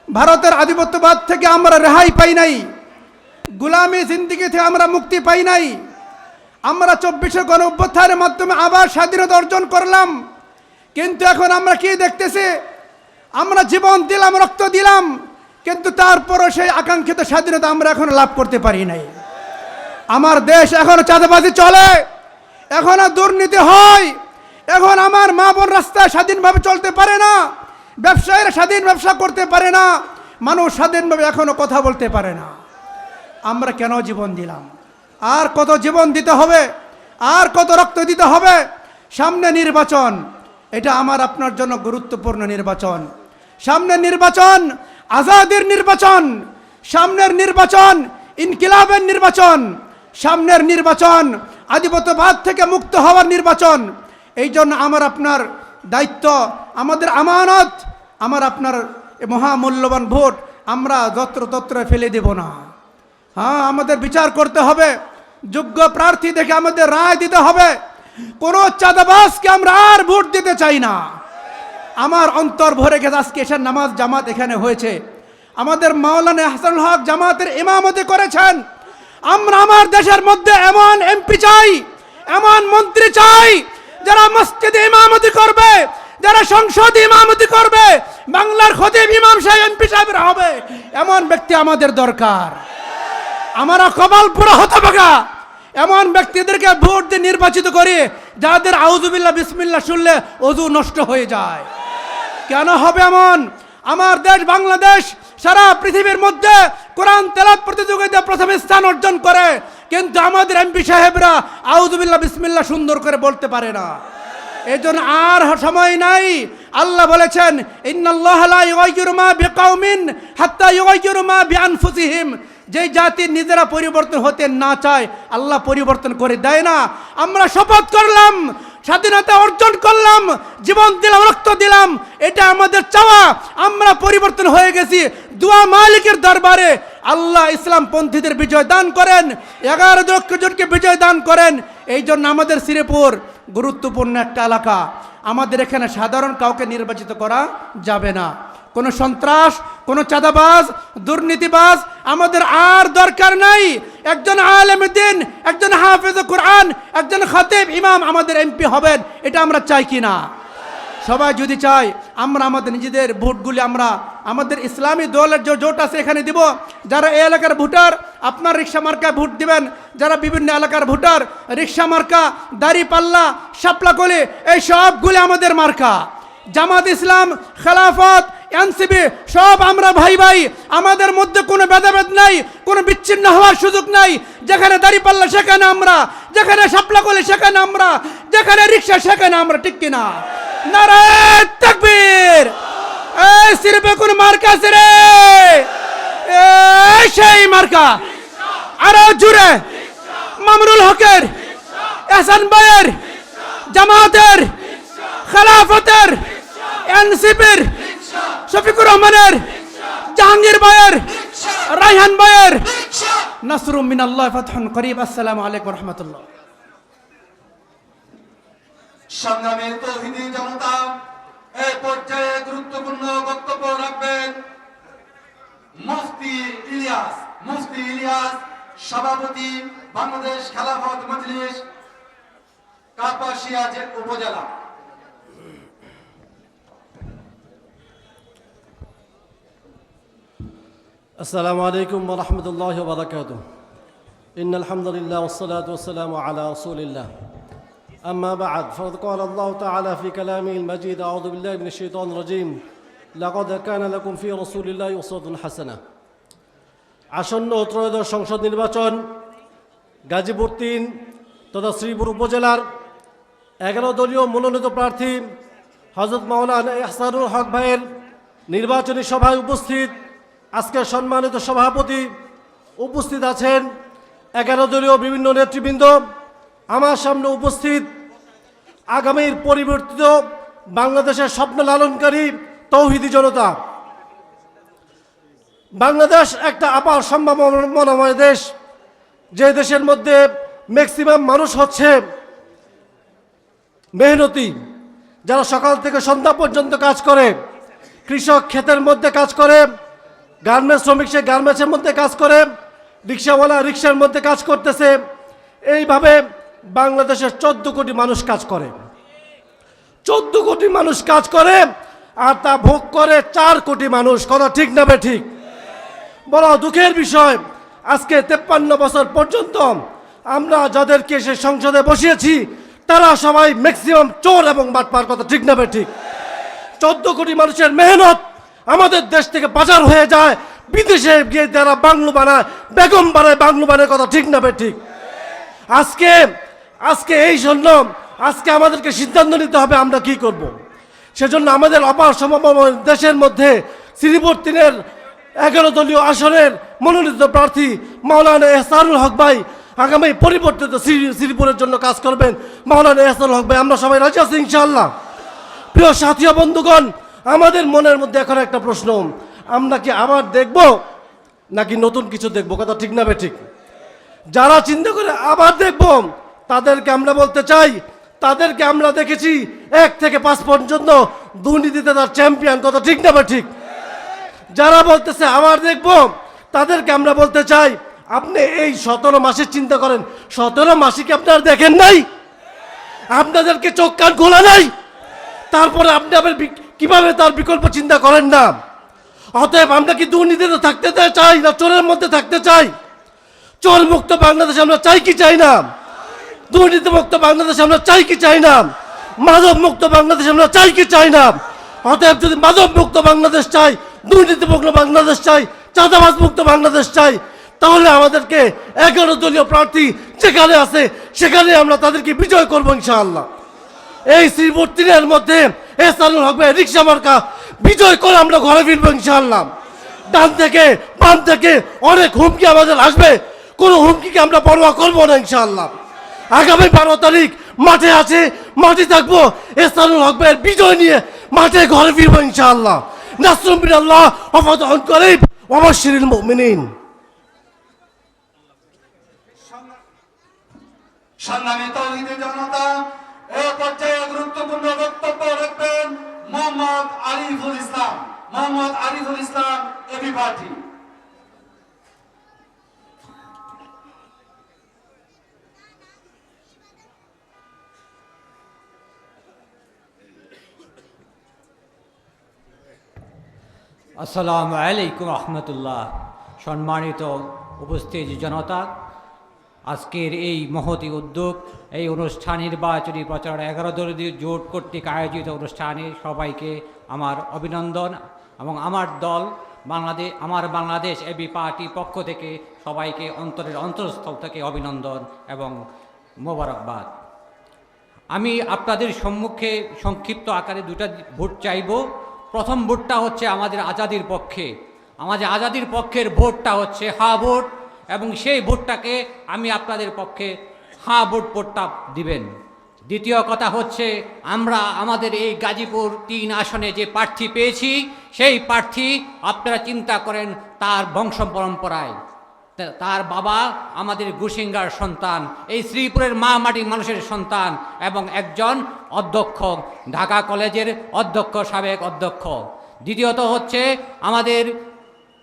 ভারতের আধিপত্যবাদ থেকে আমরা রেহাই পাই নাই, গোলামি জিন্দিগি থেকে আমরা মুক্তি পাই নাই। আমরা 24শে গণ অভ্যুত্থানের মাধ্যমে আবার স্বাধীনতা অর্জন করলাম, কিন্তু এখন আমরা কি দেখতেছি? আমরা জীবন দিলাম, রক্ত দিলাম, কিন্তু তারপরও সেই আকাঙ্ক্ষিত স্বাধীনতা আমরা এখন লাভ করতে পারি নাই। আমার দেশ এখনো চাঁদাবাজি চলে, এখনো দুর্নীতি হয়, এখন আমার মা বোন রাস্তায় স্বাধীনভাবে চলতে পারে না, ব্যবসায়ীরা স্বাধীন ব্যবসা করতে পারে না, মানুষ স্বাধীনভাবে এখনো কথা বলতে পারে না। আমরা কেন জীবন দিলাম? আর কত জীবন দিতে হবে, আর কত রক্ত দিতে হবে? সামনে নির্বাচন, এটা আমার আপনার জন্য গুরুত্বপূর্ণ নির্বাচন। সামনের নির্বাচন আজাদের নির্বাচন, সামনের নির্বাচন ইনকিলাবের নির্বাচন, সামনের নির্বাচন আধিপত্যবাদ থেকে মুক্ত হওয়ার নির্বাচন। এই জন্য আমার আপনার দায়িত্ব, আমাদের আমানত, আমার আপনার মহামূল্যবান ভোট আমরা যত্রতত্র ফেলে দেব না। হ্যাঁ, আমাদের বিচার করতে হবে, যোগ্য প্রার্থী দেখে আমাদের রায় দিতে হবে। কোনো চাঁদাবাজকে আমরা আর ভোট দিতে চাই না। আমার অন্তর ভরে গেছে। আজকে এসে নামাজ জামাত এখানে হয়েছে, আমাদের মাওলানা হাসানুল হক জামাতের ইমামতি করেছেন। আমরা আমার দেশের মধ্যে এমন এমপি চাই, এমন মন্ত্রী চাই যারা মসজিদে ইমামতি করবে, যারা সংসদে ইমামতি করবে, বাংলার খতিব ইমাম সাহেব এমপি সাহেবরা হবে, এমন ব্যক্তি আমাদের দরকার। আমরা কপালপুরা হতভাগা এমন ব্যক্তিদেরকে ভোট দিয়ে নির্বাচিত করি যাদের আউযুবিল্লাহ বিসমিল্লাহ শুনলে ওযু নষ্ট হয়ে যায়। কেন হবে এমন? আমার দেশ বাংলাদেশ সারা পৃথিবীর মধ্যে কোরআন তেলাওয়াত প্রতিযোগিতা প্রথম স্থান অর্জন করে, কিন্তু আমাদের এমপি সাহেবরা আউযুবিল্লাহ বিসমিল্লাহ সুন্দর করে বলতে পারে না। এই জন্য আর সময় নাই। আল্লাহ বলেছেন, ইন্নাল্লাহা লা ইউগাইয়িরু মা বিকাউমিন হাত্তা ইউগাইয়িরু মা বিআনফুসিহিম। যে জাতি নিজেরা পরিবর্তন হতে না চায়, আল্লাহ পরিবর্তন করে দেয় না। আমরা শপথ করলাম, স্বাধীনতা অর্জন করলাম, জীবন দিলাম, রক্ত দিলাম, এটা আমাদের চাওয়া। আমরা পরিবর্তন হয়ে গেছি। দোয়া মালিকের দরবারে আল্লাহ ইসলাম পন্থীদের বিজয় দান করেন, 11 লক্ষ জনকে বিজয় দান করেন। এই জন্য আমাদের শ্রীপুর গুরুত্বপূর্ণ একটা এলাকা, আমাদের এখানে সাধারণ কাউকে নির্বাচিত করা যাবে না। কোনো সন্ত্রাস, কোনো চাঁদাবাজ, দুর্নীতিবাজ আমাদের আর দরকার নাই। একজন আলেমে দ্বীন, একজন হাফেজ কোরআন, একজন খতিব ইমাম আমাদের এমপি হবেন, এটা আমরা চাই কি না? সবাই যদি চাই, আমরা আমাদের নিজেদের ভোটগুলি আমরা আমাদের ইসলামী দলের যে জোট আছে এখানে দিব। যারা এই এলাকার ভোটার, আপনার রিক্সা মার্কায় ভোট দিবেন। যারা বিভিন্ন এলাকার ভোটার, রিক্সা মার্কা, দাড়িপাল্লা, শাপলাকলি, এই সবগুলি আমাদের মার্কা। জামাত ইসলাম, খেলাফত, এনসিপি সব আমরা ভাই ভাই, আমাদের মধ্যে কোনো ভেদাভেদ নাই, কোনো বিচ্ছিন্ন হওয়ার সুযোগ নাই। যেখানে দাড়িপাল্লা সেখানে আমরা, যেখানে শাপলাকলি সেখানে আমরা, যেখানে রিক্সা সেখানে আমরা, ঠিক কিনা? নারায়ে তাকবীর। এই সিরবে কোন মার্কা আছে রে? এই সেই মার্কা। আরো জুড়ে মামরুল হকের, এহসান ভাইয়ের, জামাতের, খেলাফতের, এনসিপির, শফিকুর রহমানের, জাহাঙ্গীর ভাইয়ের, রায়হান ভাইয়ের, নাসরুম মিনাল্লাহ ফাতহুন করিব। আসসালামু আলাইকুম ওয়া রাহমাতুল্লাহ। সংগ্রামী তৌহিদি জনতা, এই পর্যায়ে গুরুত্বপূর্ণ বক্তব্য রাখবেন মুফতি ইলিয়াস, সভাপতি বাংলাদেশ খেলাফত মজলিস কাপাসিয়া উপজেলা। السلام عليكم ورحمة الله وبركاته. إن الحمد لله والصلاة والسلام على رسول الله. أما بعد، فقد قال الله تعالى في كلامه المجيد: أعوذ بالله من الشيطان الرجيم. لقد كان لكم في رسول الله أسوة حسنة. আসন্ন ত্রয়োদশ সংসদ নির্বাচন গাজীপুর 3 তথা শ্রীপুর উপজেলার 11 দলীয় মনোনীত প্রার্থী হযরত মাওলানা ইহসানুল হক ভাইয়ের নির্বাচনী সভায় উপস্থিত আজকের সম্মানিত সভাপতি, উপস্থিত আছেন 11 দলীয় বিভিন্ন নেতৃবৃন্দ, আমার সামনে উপস্থিত আগামীর পরিবর্তিত বাংলাদেশের স্বপ্ন লালনকারী তৌহিদি জনতা। বাংলাদেশ একটা আপার সম্ভাবনাময় দেশ, যে দেশের মধ্যে ম্যাক্সিমাম মানুষ হচ্ছে মেহনতি, যারা সকাল থেকে সন্ধ্যা পর্যন্ত কাজ করে, কৃষক ক্ষেতের মধ্যে কাজ করে, গার্মেন্টস শ্রমিক সে গার্মেন্টসের মধ্যে কাজ করে, রিক্সাওয়ালা রিক্সার মধ্যে কাজ করতেছে। এইভাবে বাংলাদেশের 14 কোটি মানুষ কাজ করে, 14 কোটি মানুষ কাজ করে, আর তা ভোগ করে 4 কোটি মানুষ। কথা ঠিক না বে ঠিক? বড় দুঃখের বিষয়, আজকে 53 বছর পর্যন্ত আমরা যাদেরকে সে সংসদে বসিয়েছি তারা সবাই ম্যাক্সিমাম চোর এবং বাটপার। কথা ঠিক না বে ঠিক? 14 কোটি মানুষের মেহনত আমাদের দেশ থেকে বাজার হয়ে যায়, বিদেশে গিয়ে যারা বাংলো বানায়, বেগম বানায়, বাংলো বানায়। কথা ঠিক না বে ঠিক? আজকে এই জন্য আজকে আমাদেরকে সিদ্ধান্ত নিতে হবে আমরা কি করব। সেজন্য আমাদের অপার সম্ভাবনা দেশের মধ্যে শ্রীপুর 3-এর 11 দলীয় আসনের মনোনীত প্রার্থী মাওলানা এহসানুল হক ভাই আগামী পরিবর্তিত শ্রীপুরের জন্য কাজ করবেন। মাওলানা এহসানুল হক ভাই, আমরা সবাই রাজি আছি ইনশাআল্লাহ। প্রিয় সাথী ও বন্ধুগণ, আমাদের মনের মধ্যে এখন একটা প্রশ্ন, আমরা কি আবার দেখব নাকি নতুন কিছু দেখব? কথা ঠিক না বে ঠিক? যারা চিন্তা করে আবার দেখব তাদেরকে আমরা বলতে চাই, তাদেরকে আমরা দেখেছি 1 থেকে 5 পর্যন্ত দুর্নীতিতে তার চ্যাম্পিয়ন। কথা ঠিক না বে ঠিক? যারা বলতেছে আবার দেখব তাদেরকে আমরা বলতে চাই, আপনি এই 17 মাসের চিন্তা করেন, 17 মাসে কি আপনারা দেখেন নাই? আপনাদেরকে চোখ কান খোলা নাই? তারপরে আপনি আবার কিভাবে তার বিকল্প চিন্তা করেন না? অতএব আমরা কি দুর্নীতিতে থাকতে চাই না চোরের মধ্যে থাকতে চাই? চোর মুক্ত বাংলাদেশ আমরা চাই কি চাই না? দুর্নীতি মুক্ত বাংলাদেশ আমরা চাই কি চাই না? মাদক মুক্ত বাংলাদেশ আমরা চাই কি চাই না? অতএব যদি মাদক মুক্ত বাংলাদেশ চাই, দুর্নীতি মুক্ত বাংলাদেশ চাই, চাঁদাবাজ মুক্ত বাংলাদেশ চাই, তাহলে আমাদেরকে 11 দলীয় প্রার্থী যেখানে আছে সেখানে আমরা তাদেরকে বিজয় করবো ইনশাআল্লাহ। এই শ্রীপুর 3-এর মধ্যে এহসানুল হক ভাই রিক্সা মার্কা বিজয় করে আমরা ঘরে ফিরবো ইনশাআল্লাহ। ডান থেকে বাম থেকে অনেক হুমকি আমাদের আসবে, কোনো হুমকিকে আমরা পরোয়া করবো না ইনশাআল্লাহ। আগামী 12 তারিখ মাঠে আছে, মাঠে থাকবো, এহসানুল হক ভাইয়ের বিজয় নিয়ে মাঠে ঘরে ফিরবো ইনশাআল্লাহ। নাসরুম মিনাল্লাহ ওয়া ফাতহুন করিব ওয়া বাশশিরিল মুমিনিন। সংগ্রামী তৌহিদি জনতা, এই পর্যায়ে গুরুত্বপূর্ণ বক্তব্য রাখবেন মোহাম্মদ আরিফুল ইসলাম। Mohammad Ariful Islam, AB party. আসসালামু আলাইকুম রহমতুল্লাহ। সম্মানিত উপস্থিত জনতা, আজকের এই মহতি উদ্যোগ, এই অনুষ্ঠান নির্বাচনী প্রচার 11 দলীয় জোট কর্তৃক আয়োজিত অনুষ্ঠানে সবাইকে আমার অভিনন্দন এবং আমার দল বাংলাদেশ এবি পার্টি পক্ষ থেকে সবাইকে অন্তরের অন্তঃস্থল থেকে অভিনন্দন এবং মোবারকবাদ। আমি আপনাদের সম্মুখে সংক্ষিপ্ত আকারে 2টা ভোট চাইব। প্রথম ভোটটা হচ্ছে আমাদের আজাদির পক্ষে। আমাদের আজাদির পক্ষের ভোটটা হচ্ছে হ্যাঁ ভোট, এবং সেই ভোটটাকে আমি আপনাদের পক্ষে হ্যাঁ ভোটটা দিবেন। দ্বিতীয় কথা হচ্ছে, আমরা আমাদের এই গাজীপুর 3 আসনে যে প্রার্থী পেয়েছি, সেই প্রার্থী আপনারা চিন্তা করেন তার বংশ পরম্পরায়, তার বাবা আমাদের গুসিঙ্গার সন্তান, এই শ্রীপুরের মা মাটির মানুষের সন্তান, এবং একজন অধ্যক্ষ, ঢাকা কলেজের অধ্যক্ষ, সাবেক অধ্যক্ষ। দ্বিতীয়ত হচ্ছে আমাদের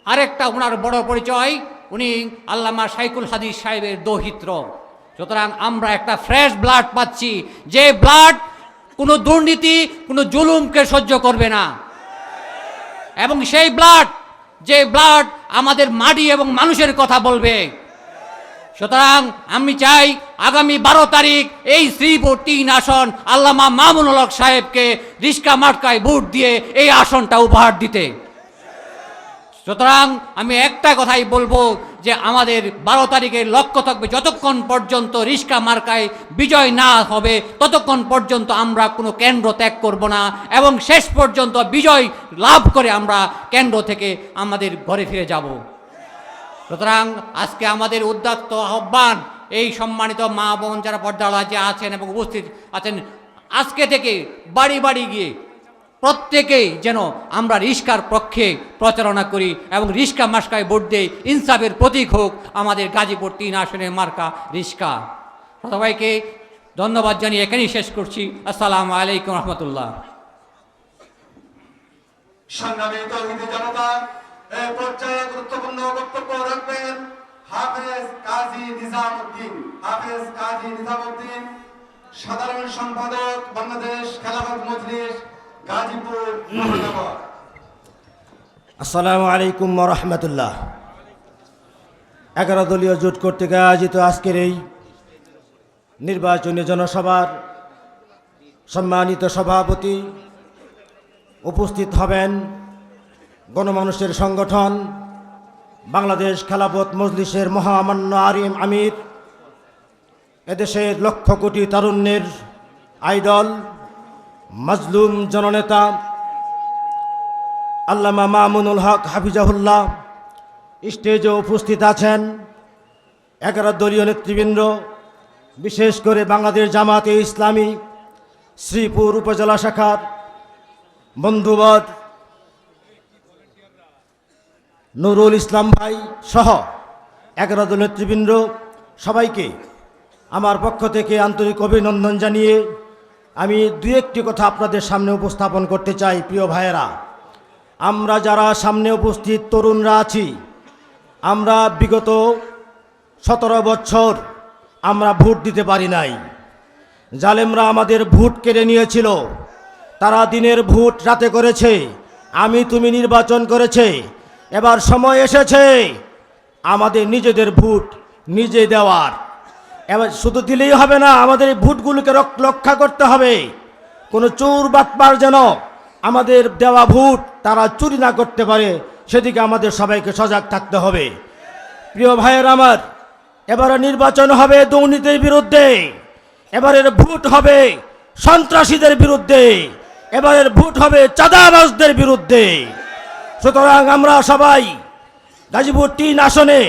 আরেকটা ওনার বড় পরিচয়, উনি আল্লামা শাইখুল হাদিস সাহেবের দৌহিত্র। সুতরাং আমরা একটা ফ্রেশ ব্লাড পাচ্ছি, যে ব্লাড কোনো দুর্নীতি, কোনো জুলুমকে সহ্য করবে না, এবং সেই ব্লাড, যে ব্লাড আমাদের মাটি এবং মানুষের কথা বলবে। সুতরাং আমি চাই আগামী 12 তারিখ এই শ্রীপুর 3 আসন আল্লামা মামুনুল হক সাহেবকে রিস্কা মার্কায় ভোট দিয়ে এই আসনটা উপহার দিতে। সুতরাং আমি একটা কথাই বলবো যে আমাদের 12 তারিখের লক্ষ্য থাকবে, যতক্ষণ পর্যন্ত রিস্কা মার্কায় বিজয় না হবে ততক্ষণ পর্যন্ত আমরা কোনো কেন্দ্র ত্যাগ করব না, এবং শেষ পর্যন্ত বিজয় লাভ করে আমরা কেন্দ্র থেকে আমাদের ঘরে ফিরে যাব। সুতরাং আজকে আমাদের উদ্যত আহ্বান, এই সম্মানিত মা বোন যারা পর্দার মাঝে আছেন এবং উপস্থিত আছেন, আজকে থেকে বাড়ি বাড়ি গিয়ে প্রত্যেকেই যেন আমরা রিস্কার পক্ষে প্রচারণা করি এবং রিস্কা মার্কায় ভোট দেই। ইনসাফের প্রতীক হোক আমাদের গাজীপুর 3 আসনের মার্কা রিস্কা। সবাইকে ধন্যবাদ জানিয়ে এখানেই শেষ করছি। আসসালামু আলাইকুম রহমতুল্লাহ। সংগ্রামী তৌহিদি জনতা, এই পর্যায়ে গুরুত্বপূর্ণ বক্তব্য রাখবেন হাফেজ কাজী নিজামউদ্দিন। হাফেজ কাজী নিজামউদ্দিন, সাধারণ সম্পাদক বাংলাদেশ খেলাফত মজলিস, গাজীপুর মহানগর। আসসালামু আলাইকুম ওয়া রাহমাতুল্লাহ। 11 দলীয় জোট কর্তৃক আয়োজিত আজকের এই নির্বাচনী জনসভার সম্মানিত সভাপতি, উপস্থিত হবেন গণমানুষের সংগঠন বাংলাদেশ খেলাফত মজলিসের মহামান্য আমির, এদেশের লক্ষ কোটি তারুণ্যের আইডল, মাজলুম জননেতা আল্লামা মামুনুল হক হাফিজাহুল্লাহ। স্টেজে উপস্থিত আছেন 11 দলীয় নেতৃবৃন্দ, বিশেষ করে বাংলাদেশ জামাতে ইসলামী শ্রীপুর উপজেলা শাখার বন্ধুবর নুরুল ইসলাম ভাই সহ 11 দলীয় নেতৃবৃন্দ, সবাইকে আমার পক্ষ থেকে আন্তরিক অভিনন্দন জানিয়ে আমি দু একটি কথা আপনাদের সামনে উপস্থাপন করতে চাই। প্রিয় ভাইয়েরা, আমরা যারা সামনে উপস্থিত তরুণরা আছি, আমরা বিগত 17 বছর আমরা ভোট দিতে পারি নাই। জালেমরা আমাদের ভোট কেড়ে নিয়েছিল, তারা দিনের ভোট রাতে করেছে, আমি তুমি নির্বাচন করেছে। এবার সময় এসেছে আমাদের নিজেদের ভোট নিজে দেওয়ার। এবার শুধু দিলেই হবে না, আমাদের এই ভোটগুলোকে রক্ষা করতে হবে। কোনো চোর বাটপার যেন আমাদের দেওয়া ভোট তারা চুরি না করতে পারে, সেদিকে আমাদের সবাইকে সজাগ থাকতে হবে। প্রিয় ভাইয়ের আমার, এবারে নির্বাচন হবে দুর্নীতির বিরুদ্ধে, এবারের ভোট হবে সন্ত্রাসীদের বিরুদ্ধে, এবারের ভোট হবে চাঁদাবাজদের বিরুদ্ধে। সুতরাং আমরা সবাই গাজীপুর 3 আসনে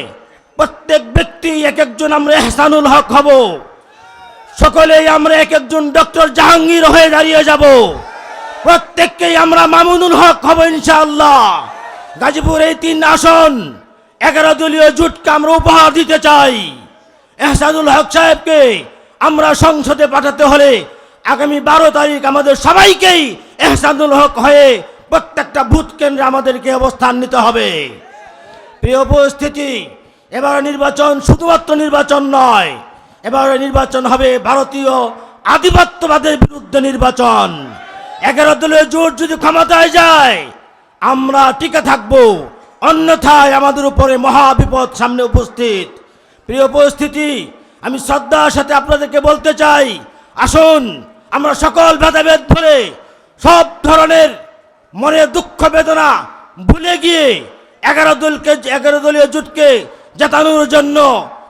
প্রত্যেক ব্যক্তি এক একজন আমরা এহসানুল হক হব, সকলেই আমরা এক একজন ডক্টর জাহাঙ্গীর হয়ে দাঁড়িয়ে যাব, প্রত্যেককেই আমরা মামুনুল হক হব ইনশাআল্লাহ। গাজীপুর এই 3 আসন 11 দলীয় জোটকে আমরা উপহার দিতে চাই। এহসানুল হক সাহেবকে আমরা সংসদে পাঠাতে হলে আগামী 12 তারিখ আমাদের সবাইকেই এহসানুল হক হয়ে প্রত্যেকটা বুথ কেন্দ্রে আমাদেরকে অবস্থান নিতে হবে। প্রিয় উপস্থিতি, এবার নির্বাচন শুধুমাত্র নির্বাচন নয়, এবারে নির্বাচন হবে ভারতীয় আধিপত্যবাদের বিরুদ্ধে নির্বাচন। 11 দলীয় জোট যদি ক্ষমতায় যায় আমরা টিকে থাকবো, অন্যথায় আমাদের উপরে মহা বিপদ সামনে উপস্থিত। প্রিয় উপস্থিতি, আমি শ্রদ্ধার সাথে আপনাদেরকে বলতে চাই, আসুন আমরা সকল ভেদাভেদ ভুলে, সব ধরনের মনের দুঃখ বেদনা ভুলে গিয়ে 11 দলীয় জোটকে জেতানোর জন্য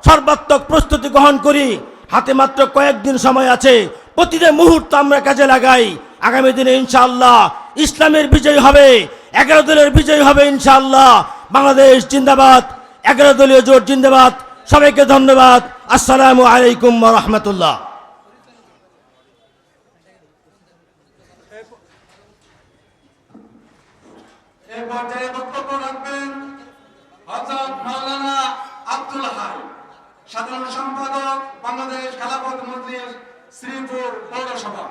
সর্বাত্মক প্রস্তুতি গ্রহণ করি। হাতে মাত্র কয়েকদিন সময় আছে, প্রতিটা মুহূর্ত আমরা কাজে লাগাই। আগামী দিনে ইনশাআল্লাহ ইসলামের বিজয় হবে, 11 দলের বিজয় হবে ইনশাআল্লাহ। বাংলাদেশ জিন্দাবাদ, 11 দলীয় জোট জিন্দাবাদ। সবাইকে ধন্যবাদ। আসসালামু আলাইকুম ওয়া রাহমাতুল্লাহ। এই পর্যায়ে বক্তব্য রাখবেন হযরত মাওলানা আব্দুল হাই, সাধারণ সম্পাদক বাংলাদেশ খেলাফত মজলিস শ্রীপুর পৌরসভা।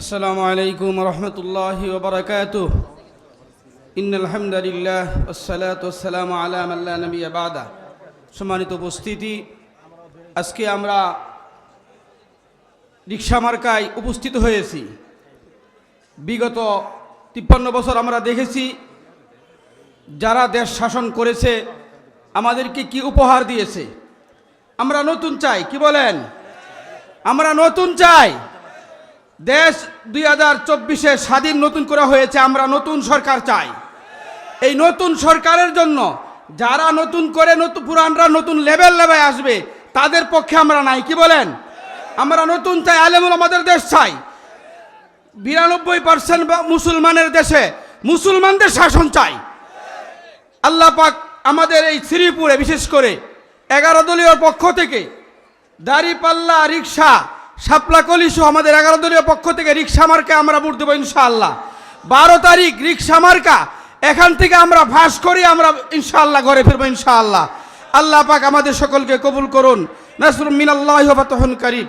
আসসালামু আলাইকুম ওয়া রাহমাতুল্লাহি ওয়া বারাকাতুহু। ইন্নাল হামদুলিল্লাহ ওয়াসসালাতু ওয়াসসালামু আলা মান লা নাবিয়্যা বাদা। সম্মানিত উপস্থিতি, আজকে আমরা রিকশা মার্কায় উপস্থিত হয়েছি। বিগত 53 বছর আমরা দেখেছি যারা দেশ শাসন করেছে আমাদেরকে কি উপহার দিয়েছে। আমরা নতুন চাই, কি বলেন? আমরা নতুন চাই। দেশ 2024-এ স্বাধীন নতুন করা হয়েছে, আমরা নতুন সরকার চাই। এই নতুন সরকারের জন্য যারা নতুন করে পুরানরা নতুন লেভেল আসবে তাদের পক্ষে আমরা নাই, কি বলেন? আমরা নতুন চাই, আলেমুল আমাদের দেশ চাই। 92% মুসলমানের দেশে মুসলমানদের শাসন চাই। আল্লাহ পাক আমাদের এই শ্রীপুরে বিশেষ করে 11 দলীয় পক্ষ থেকে দাড়িপাল্লা, রিক্সা, শাপলা কলিসহ আমাদের 11 দলীয় পক্ষ থেকে রিক্সা মার্কা আমরা ভোট দেবো ইনশাআল্লাহ। 12 তারিখ রিক্সা মার্কা, এখান থেকে আমরা ভাস করি, আমরা ইনশাআল্লাহ ঘরে ফিরবো ইনশাআল্লাহ। আল্লাহ পাক আমাদের সকলকে কবুল করুন। নাসরুম মিনাল্লাহি ওয়া ফাতহুন কারীব।